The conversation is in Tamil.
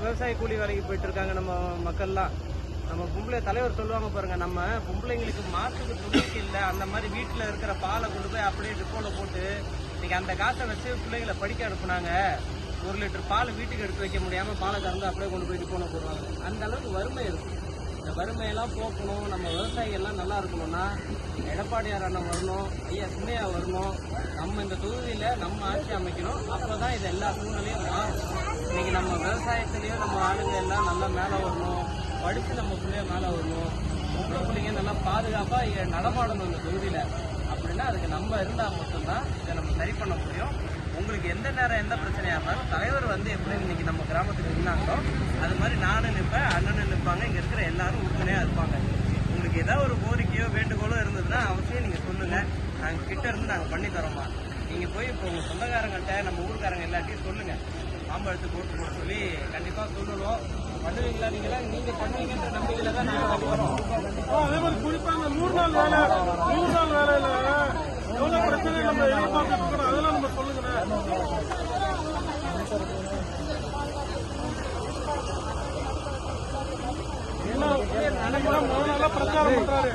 விவசாய கூலி வேலைக்கு போயிட்டு இருக்காங்க நம்ம மக்கள்லாம். நம்ம பொம்பளை தலைவர் சொல்லுவாங்க பாருங்க, நம்ம பொம்பளைங்களுக்கு மாட்டுக்கு துணிக்கு இல்லை, அந்த மாதிரி வீட்டில் இருக்கிற பாலை கொண்டு போய் அப்படியே டிப்போல போட்டு இன்னைக்கு அந்த காசை வச்சு பிள்ளைங்களை படிக்க அனுப்புனாங்க. 1 லிட்டர் பால் வீட்டுக்கு எடுத்து வைக்க முடியாமல் பாலை கறந்து அப்படியே கொண்டு போய் டிப்போல போடுவாங்க. அந்த அளவுக்கு வறுமை இருக்கு. இந்த வறுமையெல்லாம் போக்கணும், நம்ம விவசாயிகள்லாம் நல்லா இருக்கணும்னா எடப்பாடியார் அண்ணன் வரணும், ஐயா சின்னையா வரணும். நம்ம இந்த தொகுதியில் நம்ம ஆட்சி அமைக்கணும். அப்போதான் இது எல்லா சூழ்நிலையும் மாறும். இன்னைக்கு நம்ம விவசாயத்திலையும் நம்ம ஆளுங்க எல்லாம் நல்லா மேலே வரணும், படித்து நம்ம பிள்ளைய மேலே வரணும், பொம்பளை பிள்ளைங்க நல்லா பாதுகாப்பாக நடமாடணும் இந்த தொகுதியில். அப்படின்னா அதுக்கு நம்ம இருந்தால் மட்டும்தான் இதை நம்ம சரி பண்ண முடியும். உங்களுக்கு எந்த நேரம் எந்த பிரச்சனையாக இருந்தாலும் தலைவர் வந்து எப்படி இன்னைக்கு நம்ம கிராமத்துக்கு நின்னாங்களோ அது மாதிரி நானும் நிற்பேன், அண்ணனும் நிற்பாங்க, இங்கே இருக்கிற எல்லாரும் உறுதுணையாக இருப்பாங்க. உங்களுக்கு ஏதாவது ஒரு கோரிக்கையோ வேண்டுகோளோ இருந்ததுன்னா அவசியம் நீங்கள் சொல்லுங்கள். நாங்கள் கிட்ட இருந்து நாங்கள் பண்ணி தரோமா. நீங்கள் போய் இப்போ உங்கள் சொந்தக்காரங்கள்ட்ட நம்ம ஊருக்காரங்க எல்லாத்தையும் சொல்லுங்கள், மாம்பழத்து போட்டு சொல்லி கண்டிப்பாக சொல்லணும். பண்ணுவீங்களா? நீங்கள் பண்ணுவீங்கன்ற நம்பிக்கையில தான் நாங்கள் வரோம். அதே மாதிரி குறிப்பாக 100 நாள் வேலை 100 நாள் வேலையில எவ்வளவு பிரச்சனை நம்ம எதிர்பார்க்க அதெல்லாம் நம்ம சொல்லுங்க. ஏன்னா பிரச்சாரம் பண்றாரு.